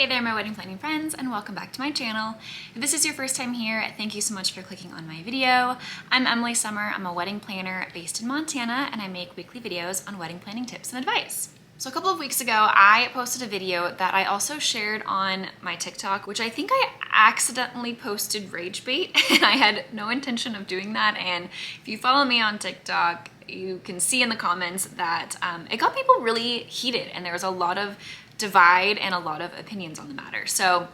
Hey there, my wedding planning friends, and welcome back to my channel. If this is your first time here, thank you so much for clicking on my video. I'm Emily Summer. I'm a wedding planner based in Montana, and I make weekly videos on wedding planning tips and advice. So a couple of weeks ago, I posted a video that I also shared on my TikTok, which I think I accidentally posted rage bait, and I had no intention of doing that. And if you follow me on TikTok, you can see in the comments that it got people really heated, and there was a lot of divide and a lot of opinions on the matter. So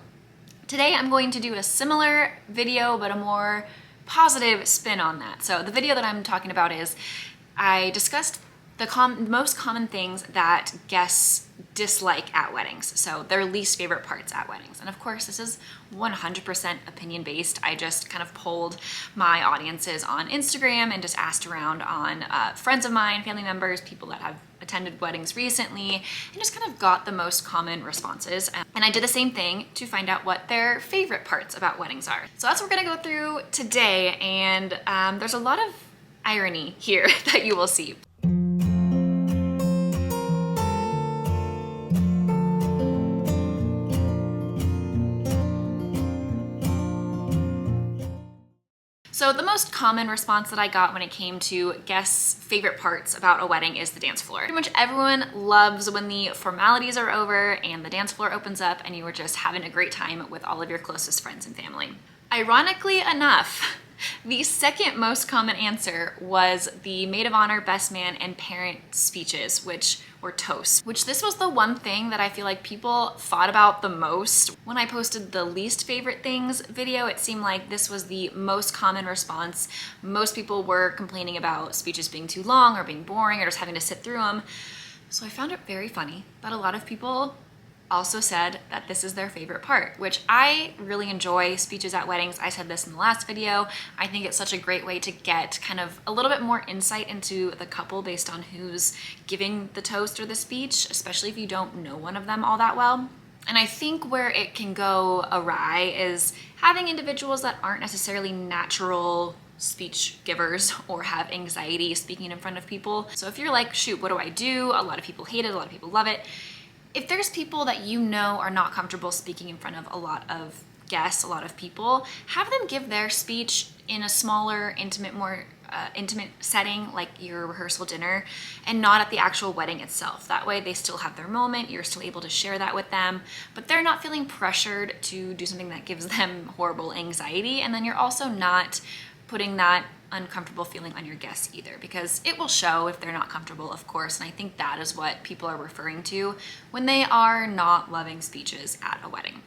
today I'm going to do a similar video, but a more positive spin on that. So the video that I'm talking about is I discussed the most common things that guests dislike at weddings. So their least favorite parts at weddings. And of course, this is 100% opinion based. I just kind of polled my audiences on Instagram and just asked around on friends of mine, family members, people that have attended weddings recently, and just kind of got the most common responses. And I did the same thing to find out what their favorite parts about weddings are. So that's what we're gonna go through today. And there's a lot of irony here that you will see. So the most common response that I got when it came to guests' favorite parts about a wedding is the dance floor. Pretty much everyone loves when the formalities are over and the dance floor opens up and you are just having a great time with all of your closest friends and family. Ironically enough, the second most common answer was the maid of honor, best man, and parent speeches, which were toasts. Which this was the one thing that I feel like people thought about the most. When I posted the least favorite things video, it seemed like this was the most common response. Most people were complaining about speeches being too long or being boring or just having to sit through them. So I found it very funny that a lot of people also said that this is their favorite part, which I really enjoy speeches at weddings. I said this in the last video. I think it's such a great way to get kind of a little bit more insight into the couple based on who's giving the toast or the speech, especially if you don't know one of them all that well. And I think where it can go awry is having individuals that aren't necessarily natural speech givers or have anxiety speaking in front of people. So if you're like, shoot, what do I do? A lot of people hate it, a lot of people love it. If there's people that you know are not comfortable speaking in front of a lot of guests, a lot of people, have them give their speech in a smaller, more intimate setting like your rehearsal dinner and not at the actual wedding itself. That way they still have their moment, you're still able to share that with them, but they're not feeling pressured to do something that gives them horrible anxiety, and then you're also not putting that uncomfortable feeling on your guests either, because it will show if they're not comfortable, of course, and I think that is what people are referring to when they are not loving speeches at a wedding.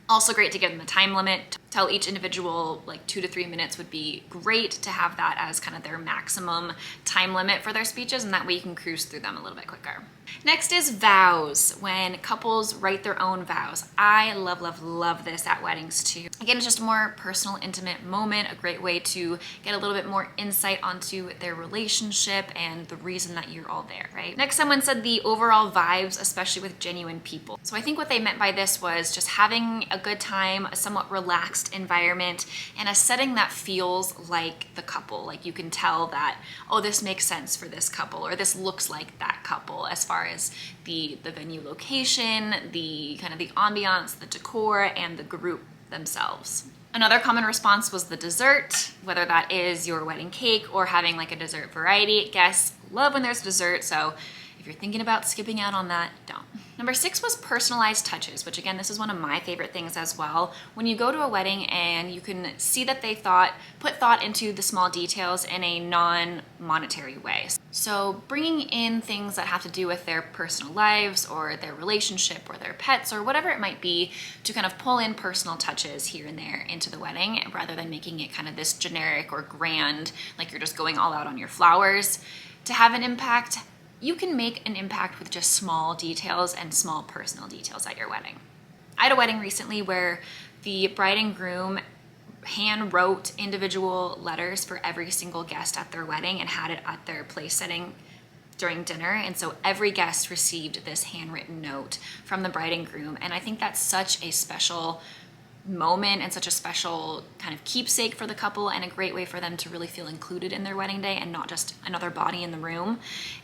Also great to give them a time limit. Tell each individual like 2 to 3 minutes would be great to have that as kind of their maximum time limit for their speeches, and that way you can cruise through them a little bit quicker. Next is vows, when couples write their own vows. I love, love, love this at weddings too. Again, it's just a more personal, intimate moment, a great way to get a little bit more insight onto their relationship and the reason that you're all there, right? Next, someone said the overall vibes, especially with genuine people. So I think what they meant by this was just having a good time, a somewhat relaxed environment, and a setting that feels like the couple. Like you can tell that, oh, this makes sense for this couple, or this looks like that couple as far as the venue location, the kind of the ambiance, the decor, and the group themselves. Another common response was the dessert, whether that is your wedding cake or having like a dessert variety. Guests love when there's dessert, so if you're thinking about skipping out on that, don't. Number 6 was personalized touches, which again, this is one of my favorite things as well. When you go to a wedding and you can see that they put thought into the small details in a non-monetary way. So bringing in things that have to do with their personal lives or their relationship or their pets or whatever it might be, to kind of pull in personal touches here and there into the wedding rather than making it kind of this generic or grand, like you're just going all out on your flowers. To have an impact, you can make an impact with just small details and small personal details at your wedding. I had a wedding recently where the bride and groom hand wrote individual letters for every single guest at their wedding and had it at their place setting during dinner. And so every guest received this handwritten note from the bride and groom. And I think that's such a special moment and such a special kind of keepsake for the couple, and a great way for them to really feel included in their wedding day and not just another body in the room.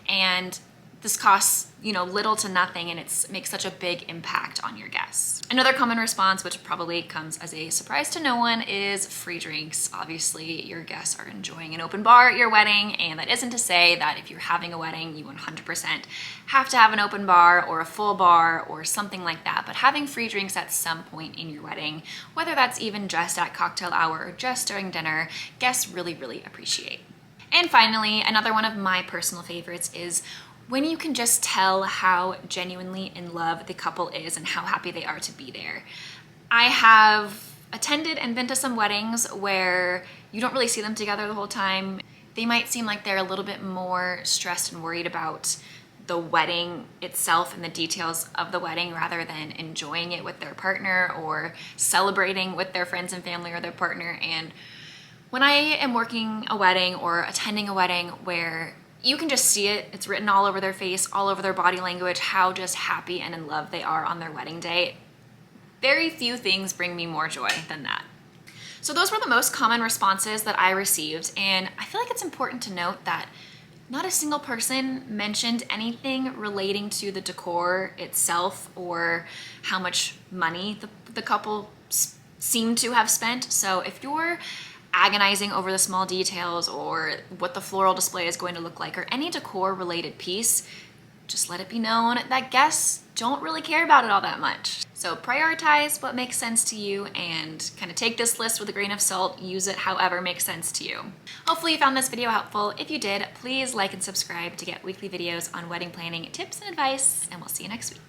And this costs, you know, little to nothing, and it makes such a big impact on your guests. Another common response, which probably comes as a surprise to no one, is free drinks. Obviously, your guests are enjoying an open bar at your wedding, and that isn't to say that if you're having a wedding, you 100% have to have an open bar or a full bar or something like that, but having free drinks at some point in your wedding, whether that's even just at cocktail hour or just during dinner, guests really, really appreciate. And finally, another one of my personal favorites is when you can just tell how genuinely in love the couple is and how happy they are to be there. I have attended and been to some weddings where you don't really see them together the whole time. They might seem like they're a little bit more stressed and worried about the wedding itself and the details of the wedding rather than enjoying it with their partner or celebrating with their friends and family or their partner. And when I am working a wedding or attending a wedding where you can just see it, it's written all over their face, all over their body language, how just happy and in love they are on their wedding day. Very few things bring me more joy than that. So those were the most common responses that I received, and I feel like it's important to note that not a single person mentioned anything relating to the decor itself or how much money the couple seemed to have spent. So if you're agonizing over the small details or what the floral display is going to look like or any decor related piece, just let it be known that guests don't really care about it all that much. So prioritize what makes sense to you and kind of take this list with a grain of salt, use it however makes sense to you. Hopefully you found this video helpful. If you did, please like and subscribe to get weekly videos on wedding planning tips and advice, and we'll see you next week.